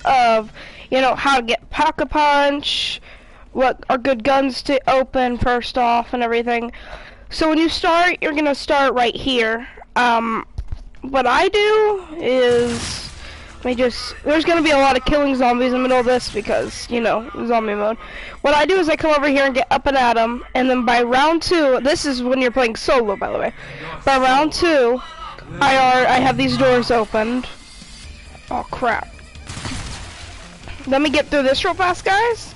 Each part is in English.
of, you know, how to get Pack-a-Punch, what are good guns to open first off and everything. So when you start, you're gonna start right here. What I do is, there's gonna be a lot of killing zombies in the middle of this because, you know, zombie mode. What I do is I come over here and get up and at them, and then by round 2, this is when you're playing solo, by the way. By round 2, I have these doors opened. Oh crap. Let me get through this real fast, guys.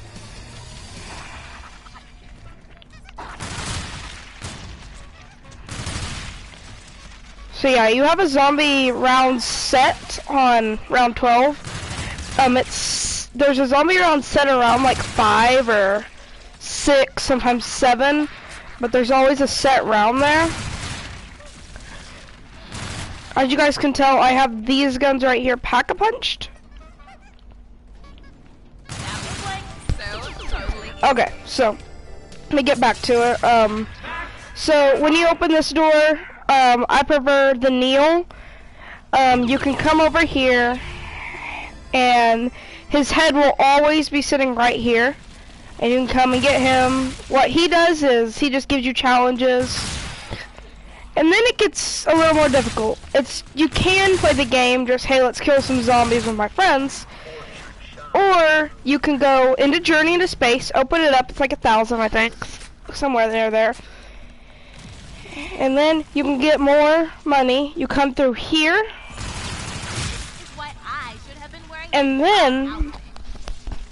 So yeah, you have a zombie round set on round 12. There's a zombie round set around like 5 or 6, sometimes 7, but there's always a set round there. As you guys can tell, I have these guns right here Pack-a-Punched. Okay, so let me get back to it. So when you open this door, I prefer the kneel. You can come over here, and his head will always be sitting right here, and you can come and get him. What he does is he just gives you challenges, and then it gets a little more difficult. You can play the game just, hey, let's kill some zombies with my friends, or you can go into Journey into Space, open it up, it's like 1,000 I think, somewhere there. And then you can get more money. You come through here. And then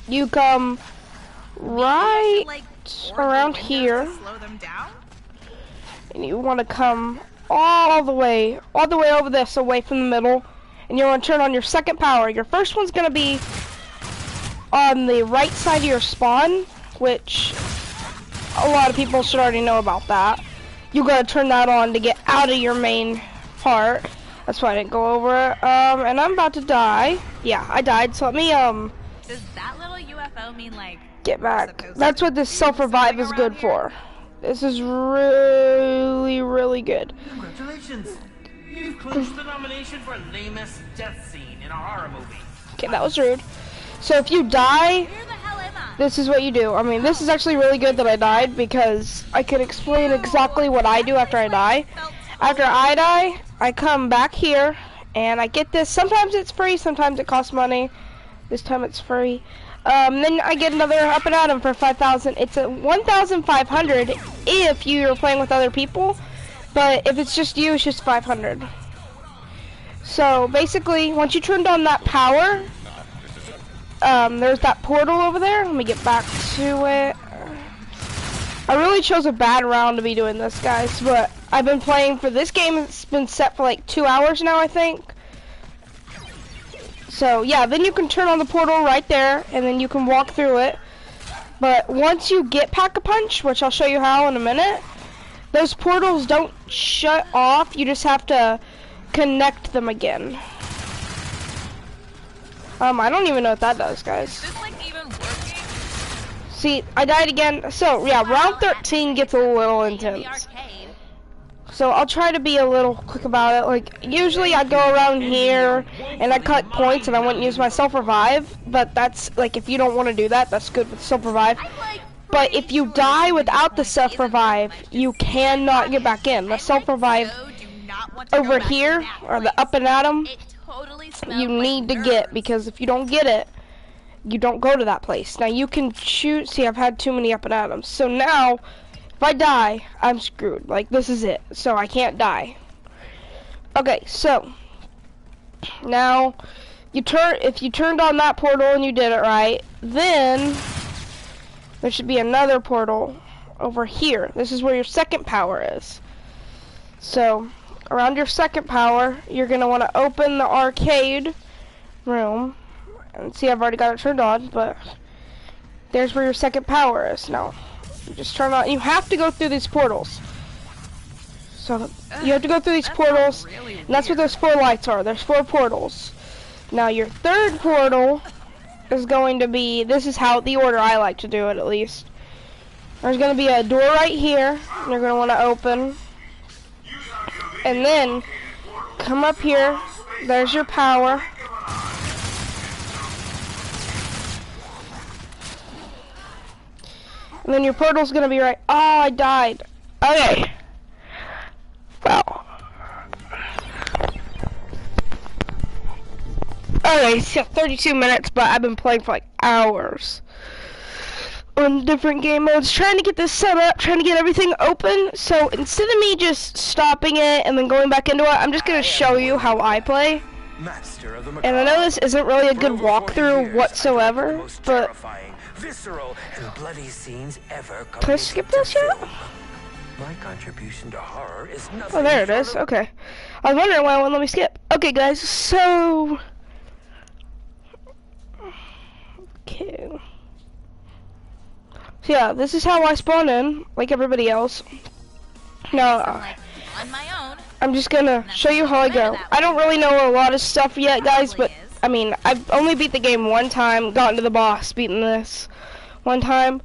you come right around here. And you want to come all the way over this, away from the middle. And you want to turn on your second power. Your first one's going to be on the right side of your spawn, which a lot of people should already know about that. You gotta turn that on to get out of your main part. That's why I didn't go over it. And I'm about to die. Yeah, I died, so let me, Does that little UFO mean, like, get back. That's what this self-revive is good for. This is really, really good. Congratulations! You've clinched the nomination for lamest death scene in a horror movie. Okay, that was rude. So if you die, this is what you do. I mean, this is actually really good that I died because I can explain exactly what I do after I die. After I die, I come back here and I get this. Sometimes it's free, sometimes it costs money. This time it's free. Then I get another up and at 'em for 5,000. It's a 1,500 if you're playing with other people, but if it's just you, it's just 500. So basically, once you turned on that power, there's that portal over there. Let me get back to it. I really chose a bad round to be doing this, guys, but I've been playing for this game. It's been set for like 2 hours now, I think. So yeah, then you can turn on the portal right there, and then you can walk through it. But once you get Pack-a-Punch, which I'll show you how in a minute, those portals don't shut off. You just have to connect them again. I don't even know what that does, guys. Is this, like, even working? See, I died again. So, yeah, round 13 gets a little intense. So, I'll try to be a little quick about it. Like, usually I go around here and I collect points and I wouldn't use my self-revive. But that's, like, if you don't want to do that, that's good with self-revive. But if you die without the self-revive, you cannot get back in. The self-revive over here, or the up and at 'em, you need to get, because if you don't get it, you don't go to that place. Now you can choose. See, I've had too many up and atoms, so now if I die, I'm screwed. Like, this is it, so I can't die. Okay, so now if you turned on that portal and you did it right, then there should be another portal over here. This is where your second power is. So around your second power, you're going to want to open the arcade room. And see, I've already got it turned on, but there's where your second power is. Now, you just turn on. You have to go through these portals. So, you have to go through these portals, and that's what those 4 lights are. There's 4 portals. Now, your third portal is going to be, this is how, the order I like to do it, at least. There's going to be a door right here, and you're going to want to open. And then, come up here, there's your power. And then your portal's gonna be right. Oh, I died. Okay. Wow. Okay, so 32 minutes, but I've been playing for like hours on different game modes, trying to get this set up, trying to get everything open. So instead of me just stopping it and then going back into it, I'm just gonna show you how I play. And I know this isn't really a good walkthrough whatsoever, but visceral and bloody scenes ever can I skip this yet? My contribution to horror is nothing. Oh, there it is. Okay. I was wondering why it wouldn't let me skip. Okay, guys, so... Okay. So, yeah, this is how I spawn in, like everybody else. Now, on my own. I'm just gonna show you how I go. I don't really know a lot of stuff yet, guys, but, I mean, I've only beat the game one time, gotten to the boss, beaten this one time.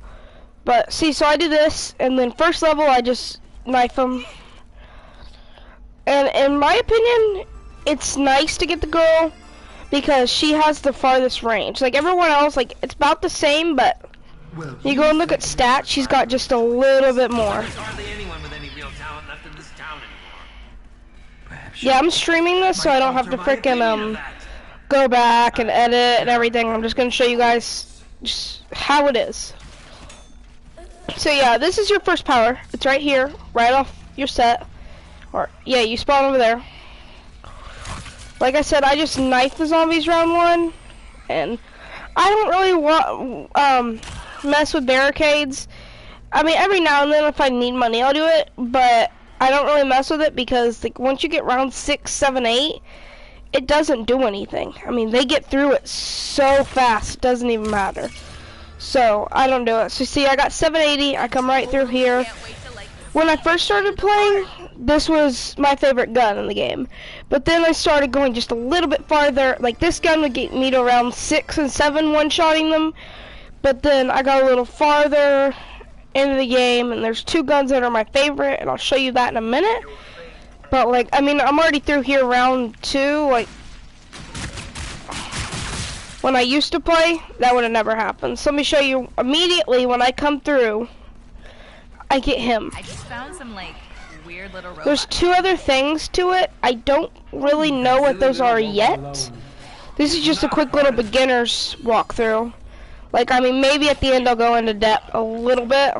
But, see, so I do this, and then first level, I just knife them. And in my opinion, it's nice to get the girl, because she has the farthest range. Like, everyone else, like, it's about the same, but you go and look at stats, she's got just a little bit more. There's hardly anyone with any real talent left in this town anymore. Yeah, I'm streaming this, so I don't have to frickin', go back and edit and everything. I'm just gonna show you guys just how it is. So yeah, this is your first power. It's right here, right off your set. Or, yeah, you spawn over there. Like I said, I just knife the zombies round one. And I don't really want, mess with barricades. I mean, every now and then if I need money, I'll do it. But I don't really mess with it because, like, once you get round 6, 7, 8, it doesn't do anything. I mean, they get through it so fast, it doesn't even matter. So, I don't do it. So, see, I got 780, I come right through here. When I first started playing, this was my favorite gun in the game. But then I started going just a little bit farther. Like, this gun would get me to around 6 and 7 one-shotting them. But then I got a little farther into the game, and there's 2 guns that are my favorite, and I'll show you that in a minute. But, like, I mean, I'm already through here round 2, like, when I used to play, that would have never happened. So let me show you immediately when I come through, I get him. I just found some like weird little robots. There's 2 other things to it. I don't really know what those are yet. This is just a quick little beginner's walkthrough. Like, I mean, maybe at the end I'll go into depth a little bit.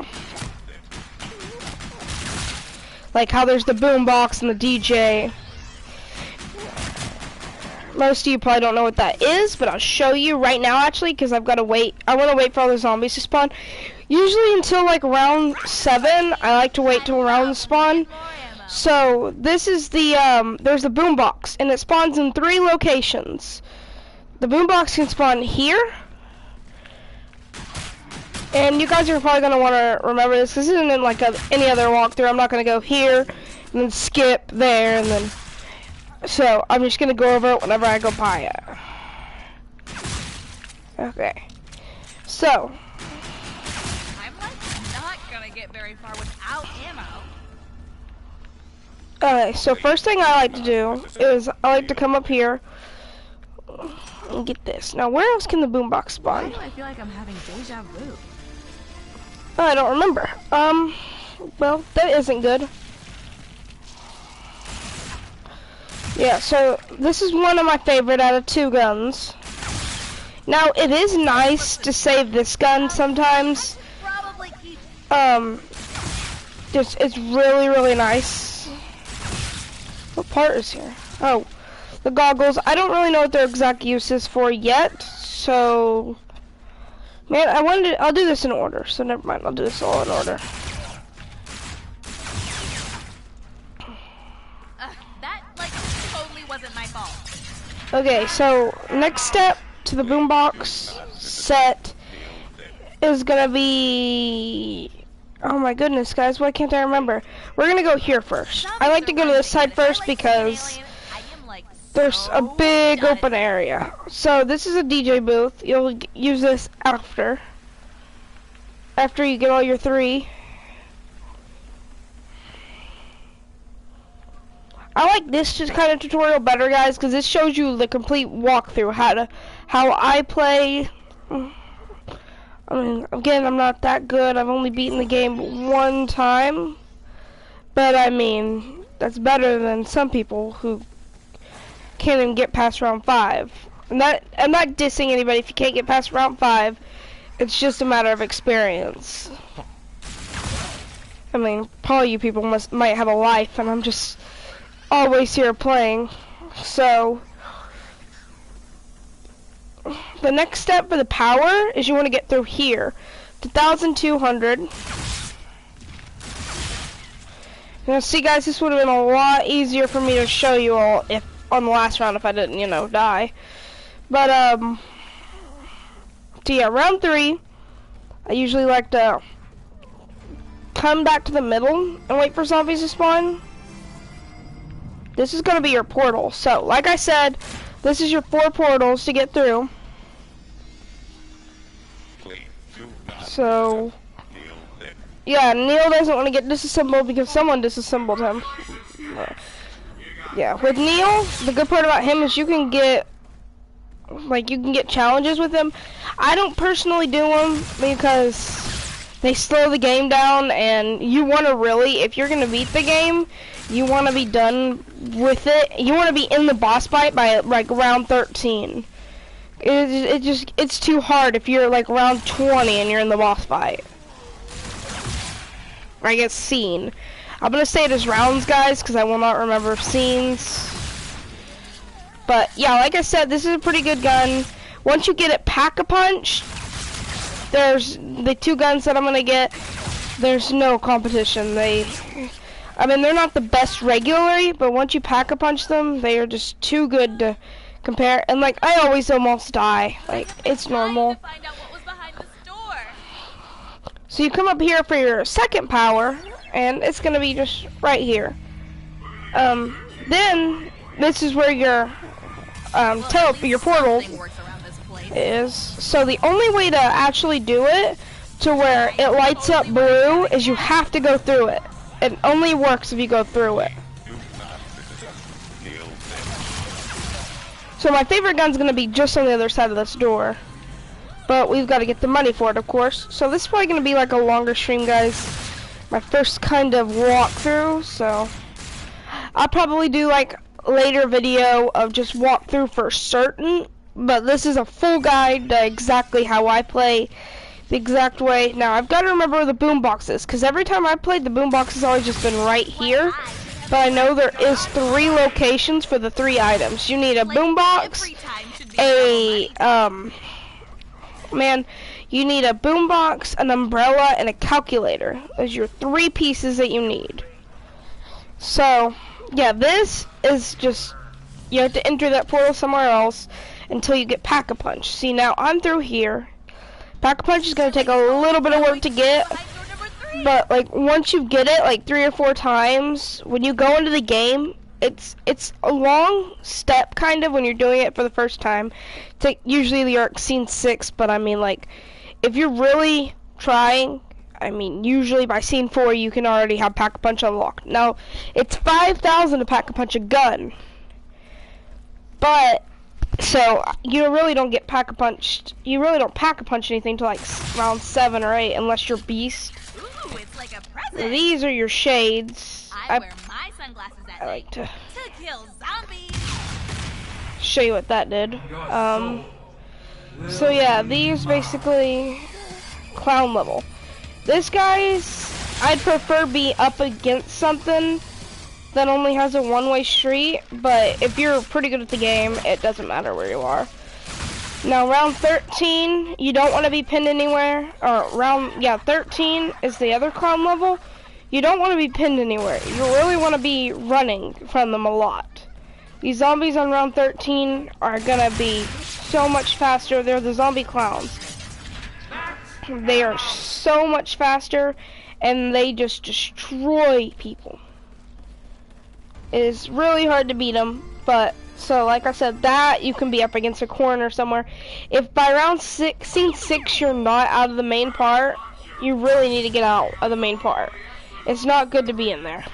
Like how there's the boombox and the DJ. Most of you probably don't know what that is, but I'll show you right now actually, because I've got to wait. I want to wait for all the zombies to spawn. Usually until like round 7, I like to wait till round spawn. So this is the, there's the boombox, and it spawns in 3 locations. The boombox can spawn here. And you guys are probably going to want to remember this. This isn't in like any other walkthrough. I'm not going to go here, and then skip there, and then... So, I'm just going to go over it whenever I go by it. Okay. So. I'm like not gonna get very far without ammo. Okay, so first thing I like to do is I like to come up here and get this. Now, where else can the boombox spawn? Why do I feel like I'm having deja vu? Oh, I don't remember. Well, that isn't good. Yeah, so this is one of my favorite out of 2 guns. Now, it is nice to save this gun sometimes. It's really, really nice. What part is here? Oh, the goggles. I don't really know what their exact use is for yet, so... Man, I'll do this in order, so never mind. I'll do this all in order. That, like, totally wasn't my fault. Okay, so next step to the boombox set is gonna be... Oh my goodness, guys, why can't I remember? We're gonna go here first. I like to go to this side first because there's a big open area. So this is a DJ booth. You'll use this after you get all your 3. I like this just kind of tutorial better, guys, because this shows you the complete walkthrough, how I play. I mean, again, I'm not that good. I've only beaten the game one time. But I mean, that's better than some people who can't even get past round 5. I'm not dissing anybody if you can't get past round 5. It's just a matter of experience. I mean, probably you people might have a life, and I'm just always here playing. So, the next step for the power is you want to get through here. 1,200. Now, see, guys, this would have been a lot easier for me to show you all if on the last round if I didn't, you know, die. But, so yeah, round 3, I usually like to come back to the middle and wait for zombies to spawn. This is going to be your portal. So, like I said, this is your 4 portals to get through. So, yeah, Neil doesn't want to get disassembled because someone disassembled him. Yeah, with Neil, the good part about him is you can get challenges with him. I don't personally do them because they slow the game down, and you want to really, if you're going to beat the game, you want to be done with it. You want to be in the boss fight by like round 13. It's too hard if you're like round 20 and you're in the boss fight. I guess scene. I'm gonna say it as rounds, guys, because I will not remember scenes. But yeah, like I said, this is a pretty good gun. Once you get it Pack-a-Punch, there's the 2 guns that I'm gonna get. There's no competition. I mean, they're not the best regularly, but once you Pack-a-Punch them, they are just too good to compare. And like, I always almost die. Like, it's normal. So you come up here for your second power, and it's gonna be just right here. Then this is where your your portal is. So the only way to actually do it to where it lights up blue is you have to go through it. It only works if you go through it. So my favorite gun's gonna be just on the other side of this door. But we've got to get the money for it, of course. So this is probably going to be like a longer stream, guys. My first kind of walkthrough, so I'll probably do like later video of just walkthrough for certain. But this is a full guide to exactly how I play, the exact way. Now I've got to remember where the boombox is, because every time I played, the boombox has always just been right here. But I know there is 3 locations for the 3 items. You need a boombox, you need a boombox, an umbrella, and a calculator. Those are your 3 pieces that you need. So, yeah, this is just, you have to enter that portal somewhere else until you get Pack-a-Punch. See, now I'm through here. Pack-a-Punch is going to take a little bit of work to get, but like once you get it like 3 or 4 times, when you go into the game, it's a long step kind of when you're doing it for the first time. Usually you're at scene 6, but I mean, like, if you're really trying, I mean, usually by scene 4 you can already have Pack-a-Punch unlocked. Now, it's 5,000 to Pack-a-Punch a gun, but so you really don't get Pack-a-Punched. You really don't Pack-a-Punch anything till like round 7 or 8, unless you're Beast. Ooh, it's like a present. Now, these are your shades. I wear my sunglasses at I like to kill zombies. show you what that did. So yeah, these basically clown level. This guy's, I'd prefer be up against something that only has a one-way street, but if you're pretty good at the game, it doesn't matter where you are. Now round 13, you don't want to be pinned anywhere, or 13 is the other clown level. You don't want to be pinned anywhere. You really want to be running from them a lot. These zombies on round 13 are gonna be so much faster. They're the zombie clowns. They are so much faster, and they just destroy people. It is really hard to beat them, but so like I said, that you can be up against a corner somewhere. If by round 6, scene 6, you're not out of the main part, you really need to get out of the main part. It's not good to be in there.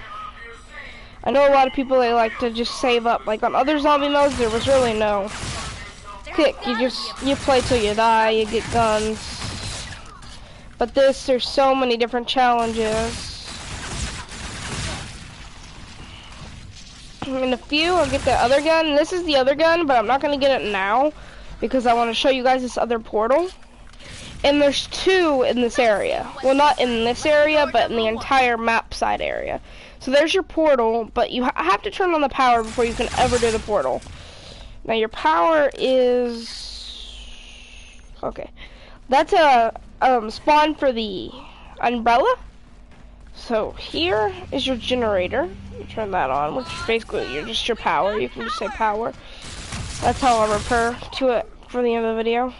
I know a lot of people, they like to just save up. Like on other zombie modes, there was really no kick. You play till you die, you get guns. But there's so many different challenges. In a few, I'll get the other gun. This is the other gun, but I'm not gonna get it now because I want to show you guys this other portal. And there's 2 in this area. Well, not in this area, but in the entire map side area. So there's your portal, but you have to turn on the power before you can ever do the portal. Now your power is... Okay. That's a spawn for the umbrella. So here is your generator. You turn that on, which is basically just your power. You can just say power. That's how I'll refer to it for the end of the video.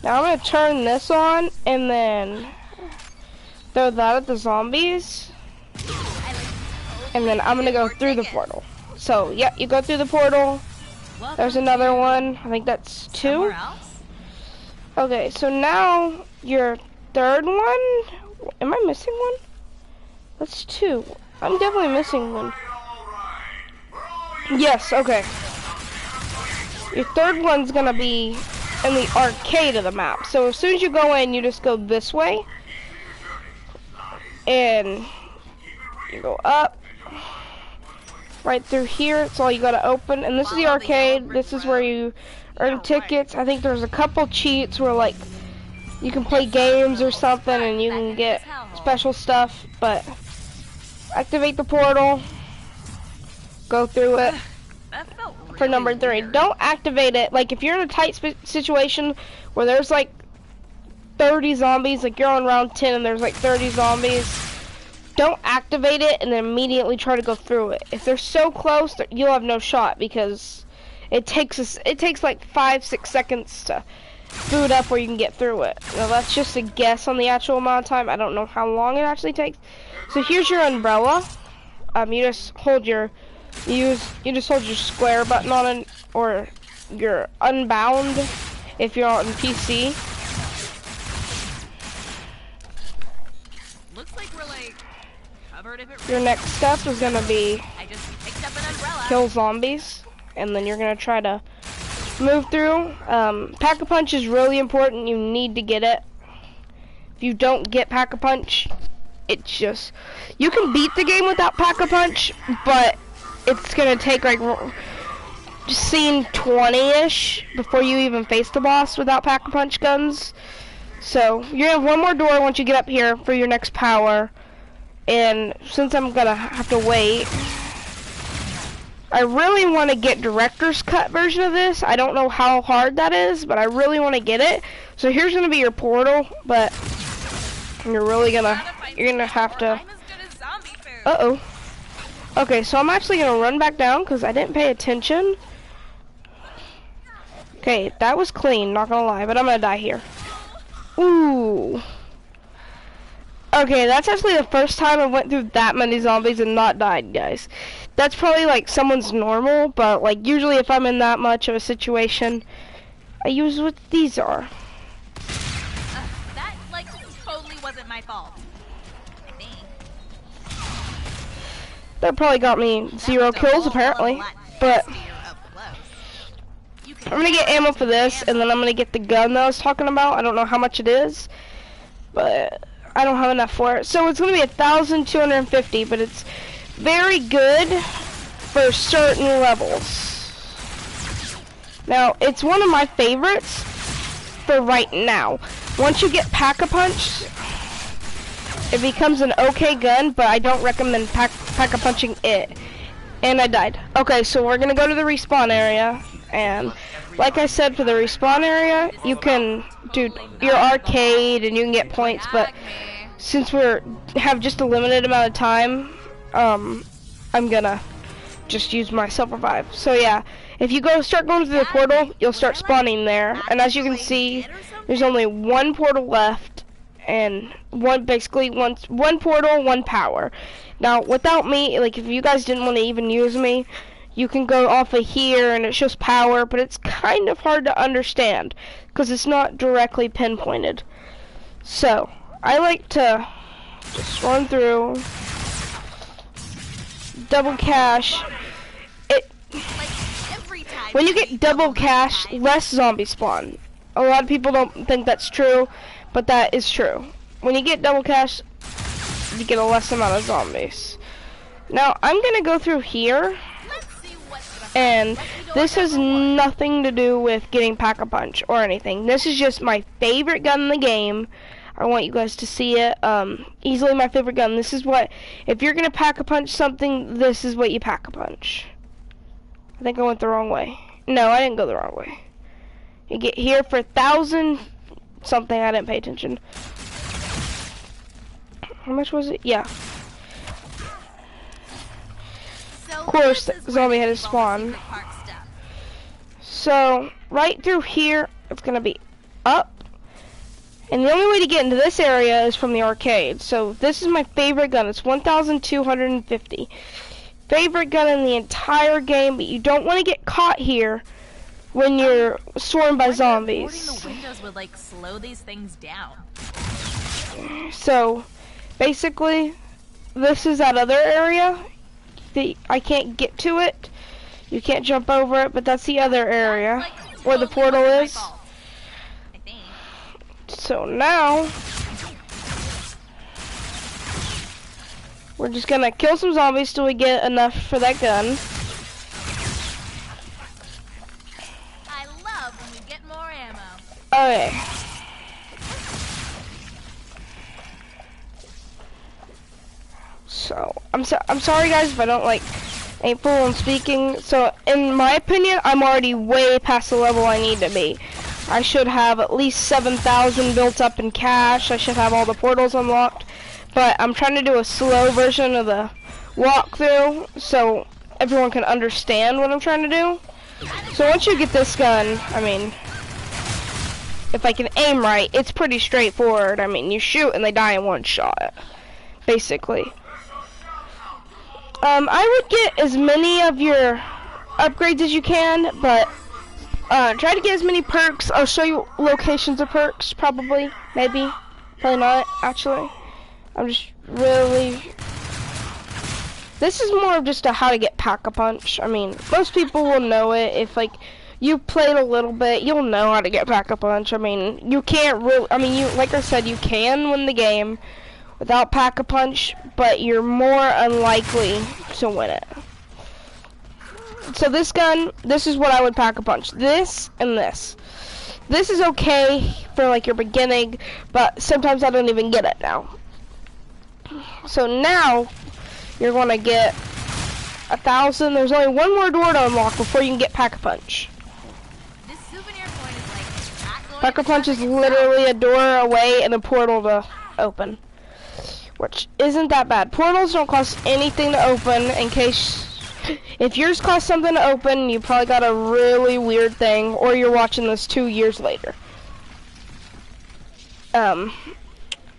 Now I'm gonna turn this on and then throw that at the zombies. And then I'm gonna go through the portal. So yeah, you go through the portal. There's another one. I think that's 2. Okay, so now your third one. Am I missing one? That's 2. I'm definitely missing one. Yes, okay. Your third one's gonna be in the arcade of the map. So as soon as you go in, you just go this way. And you go up. Right through here, it's all you gotta open. And this is the arcade. This is where you earn tickets. I think there's a couple cheats where like you can play games or something and you can get special stuff. But activate the portal. Go through it. For number 3, don't activate it. Like if you're in a tight situation where there's like 30 zombies, like you're on round 10 and there's like 30 zombies, don't activate it and then immediately try to go through it. If they're so close, you'll have no shot because it takes like 5-6 seconds to boot up where you can get through it. Now that's just a guess on the actual amount of time. I don't know how long it actually takes. So here's your umbrella. You just hold your square button on it, or your unbound if you're on PC. Looks like we're like covered if it Your next step is gonna be I just picked up an umbrella. kill zombies, and then you're gonna try to move through. Pack-a-punch is really important. You need to get it. If you don't get Pack-a-punch, it's just, you can beat the game without Pack-a-punch, but it's gonna take like scene 20-ish before you even face the boss without Pack-a-punch guns. So you have one more door once you get up here for your next power, and since I'm gonna have to wait, I really want to get director's cut version of this. I don't know how hard that is, but I really want to get it. So here's gonna be your portal, but you're gonna have to. Uh-oh. Okay, so I'm actually gonna run back down because I didn't pay attention. Okay, that was clean, not gonna lie, but I'm gonna die here. Ooh. Okay, that's actually the first time I went through that many zombies and not died, guys. That's probably like someone's normal, but like usually if I'm in that much of a situation, I use what these are. That like totally wasn't my fault. I think. That probably got me 0 kills apparently, but I'm gonna get ammo for this, and then I'm gonna get the gun that I was talking about. I don't know how much it is, but I don't have enough for it. So it's gonna be 1,250, but it's very good for certain levels. Now, it's one of my favorites for right now. Once you get Pack-a-punch, it becomes an okay gun, but I don't recommend Pack-a-punching it. And I died. Okay, so we're gonna go to the respawn area, and like I said, for the respawn area, you can do your arcade and you can get points, but since have just a limited amount of time, I'm gonna just use my self-revive. So yeah, if you start going through the portal, you'll start spawning there, and as you can see, there's only one portal left, and one portal, one power. Now, without me, like if you guys didn't want to even use me, you can go off of here and it shows power, but it's kind of hard to understand because it's not directly pinpointed. So I like to just run through, double cash. When you get double cash, less zombies spawn. A lot of people don't think that's true, but that is true. When you get double cash, you get a less amount of zombies. Now, I'm gonna go through here, and this has nothing to do with getting Pack-a-Punch or anything. This is just my favorite gun in the game. I want you guys to see it. Easily my favorite gun. This is what, if you're gonna Pack-a-Punch something, this is what you Pack-a-Punch. I think I went the wrong way. No, I didn't go the wrong way. You get here for 1,000 something. I didn't pay attention. How much was it? Yeah. Of course, zombie had to spawn. So right through here, it's gonna be up. And the only way to get into this area is from the arcade. So this is my favorite gun. It's 1,250. Favorite gun in the entire game, but you don't want to get caught here when you're swarmed by zombies. The windows would like slow these things down. So basically, this is that other area. I can't get to it. You can't jump over it, but that's the other area where the portal is. So now we're just gonna kill some zombies till we get enough for that gun. I love when we get more ammo. Okay. So I'm sorry guys if I don't like ain't full on speaking. So in my opinion, I'm already way past the level I need to be. I should have at least 7,000 built up in cash. I should have all the portals unlocked. But I'm trying to do a slow version of the walkthrough so everyone can understand what I'm trying to do. So once you get this gun, I mean, if I can aim right, it's pretty straightforward. I mean, you shoot and they die in one shot, basically. I would get as many of your upgrades as you can, but try to get as many perks. I'll show you locations of perks, probably, maybe, probably not, actually. I'm just really... This is more of just a how to get Pack-a-Punch. I mean, most people will know it. If, like, you played a little bit, you'll know how to get Pack-a-Punch. I mean, you can't really... I mean, you, like I said, you can win the game without Pack-a-Punch, but you're more unlikely to win it. So this gun, this is what I would Pack-a-Punch. This and this. This is okay for like your beginning, but sometimes I don't even get it now. So now you're gonna get 1,000. There's only one more door to unlock before you can get Pack-a-Punch. This souvenir point is like Pack-a-Punch is literally a door away and a portal to open, which isn't that bad. Portals don't cost anything to open. In case if yours costs something to open, you probably got a really weird thing, or you're watching this 2 years later.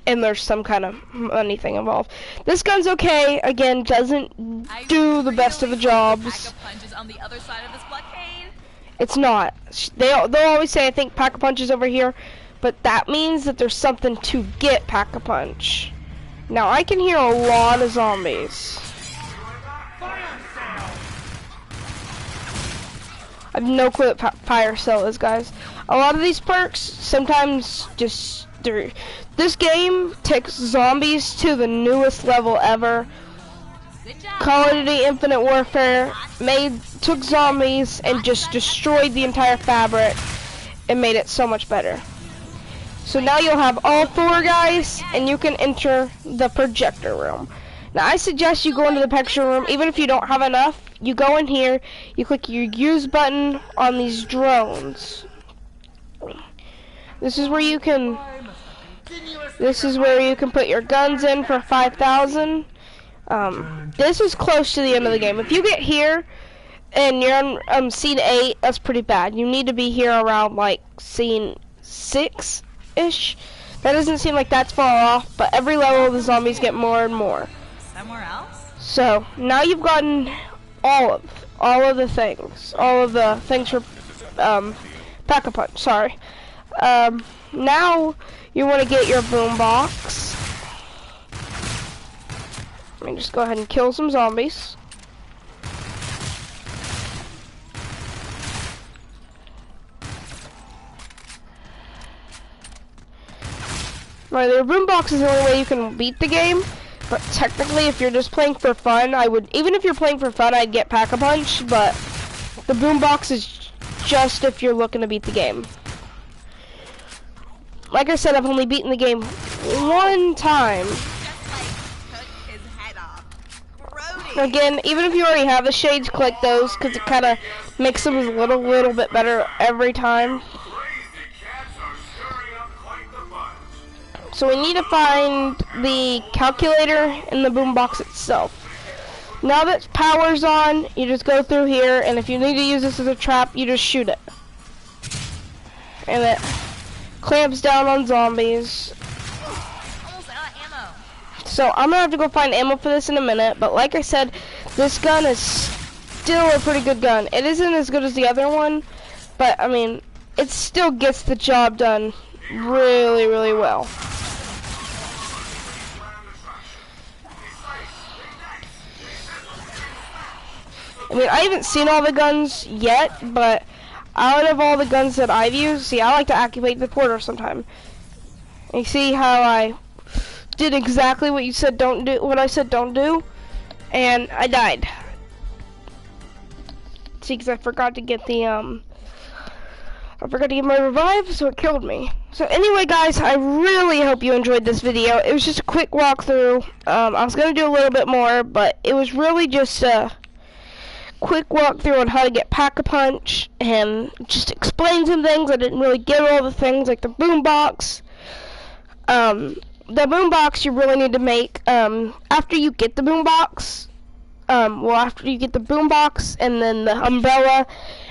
And there's some kind of money thing involved. This gun's okay. Again, doesn't do the best of the jobs. Pack-a-Punch is on the other side of this blockade. It's not. They'll always say, I think Pack-a-Punch is over here, but that means that there's something to get Pack-a-Punch. Now, I can hear a lot of zombies. I have no clue what fire cell is, guys. A lot of these perks, sometimes just... This game takes zombies to the newest level ever. Call of Duty Infinite Warfare took zombies and just destroyed the entire fabric and made it so much better. So now you'll have all 4 guys and you can enter the projector room. Now I suggest you go into the projector room even if you don't have enough. You go in here, you click your use button on these drones. This is where you can put your guns in for 5,000. This is close to the end of the game. If you get here and you're on scene 8, that's pretty bad. You need to be here around like scene 6-ish. That doesn't seem like that's far off, but every level the zombies get more and more. Somewhere else? So now you've gotten all of the things for Pack-a-Punch. Sorry. Now you want to get your boom box. Let me just go ahead and kill some zombies. Right, the boombox is the only way you can beat the game, but technically if you're just playing for fun, even if you're playing for fun, I'd get Pack-a-Punch, but the boombox is just if you're looking to beat the game. Like I said, I've only beaten the game one time. Again, even if you already have the shades, click those, because it kind of makes them a little bit better every time. So we need to find the calculator in the boombox itself. Now that power's on, you just go through here, and if you need to use this as a trap, you just shoot it. And it clamps down on zombies. Almost out of ammo. So I'm gonna have to go find ammo for this in a minute, but like I said, this gun is still a pretty good gun. It isn't as good as the other one, but I mean, it still gets the job done really, really well. I mean, I haven't seen all the guns yet, but out of all the guns that I've used, see, I like to activate the portal sometime. You see how I did exactly what you said don't do, what I said don't do, and I died. See, because I forgot to get the, I forgot to get my revive, so it killed me. So anyway, guys, I really hope you enjoyed this video. It was just a quick walkthrough. I was going to do a little bit more, but it was really just a quick walkthrough on how to get Pack-a-Punch and just explain some things. I didn't really get all the things like the boombox. The boombox you really need to make after you get the boombox. After you get the boombox and then the umbrella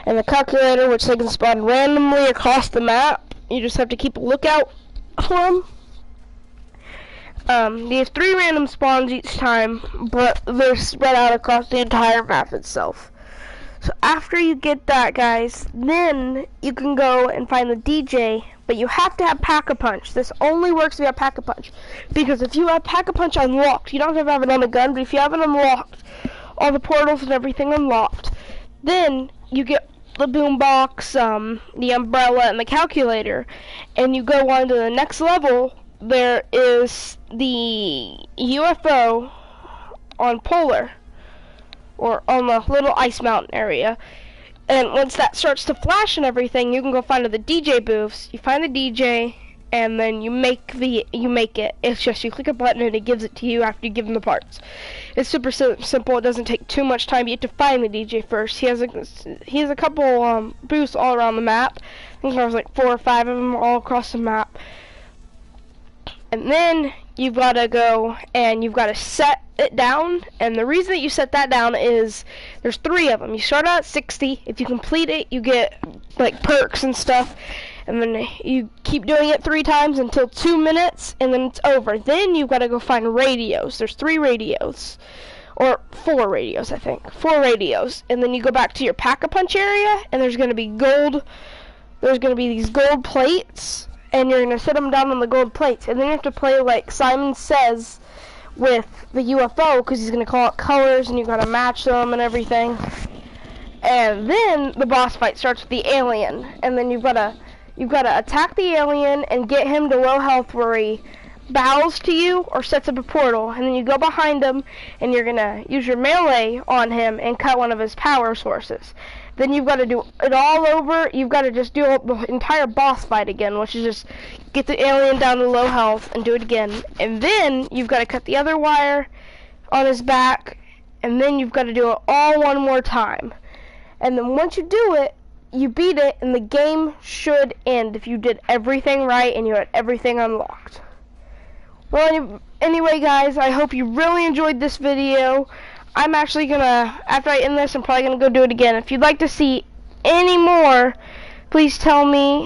and the calculator, which they can spawn randomly across the map. You just have to keep a lookout for them. They have 3 random spawns each time, but they're spread out across the entire map itself. So after you get that, guys, then you can go and find the DJ, but you have to have Pack-a-Punch. This only works if you have Pack-a-Punch, because if you have Pack-a-Punch unlocked, you don't have to have it on the gun, but if you have it unlocked, all the portals and everything unlocked, then you get the boombox, the umbrella, and the calculator, and you go on to the next level. There is the UFO on Polar, or on the little ice mountain area, and once that starts to flash and everything, you can go find the DJ booths. You find the DJ, and then you make it. It's just you click a button and it gives it to you after you give them the parts. It's super simple. It doesn't take too much time. You have to find the DJ first. He has a couple booths all around the map. I think there's like 4 or 5 of them all across the map. And then you've got to go and you've got to set it down. And the reason that you set that down is there's 3 of them. You start out at 60. If you complete it, you get like perks and stuff. And then you keep doing it 3 times until 2 minutes, and then it's over. Then you've got to go find radios. There's 3 radios, or 4 radios, I think. 4 radios. And then you go back to your Pack-a-Punch area, and there's going to be gold. There's going to be these gold plates. And you're going to set them down on the gold plates. And then you have to play like Simon Says with the UFO, because he's going to call out colors, and you've got to match them and everything. And then the boss fight starts with the alien. And then you've got to attack the alien and get him to low health where he bows to you or sets up a portal. And then you go behind him, and you're going to use your melee on him and cut one of his power sources. Then you've got to do it all over. You've got to just do the entire boss fight again, which is just get the alien down to low health and do it again. And then you've got to cut the other wire on his back, and then you've got to do it all one more time. And then once you do it, you beat it, and the game should end if you did everything right and you had everything unlocked. Well, anyway, guys, I hope you really enjoyed this video. I'm actually gonna, after I end this, I'm probably gonna go do it again. If you'd like to see any more, please tell me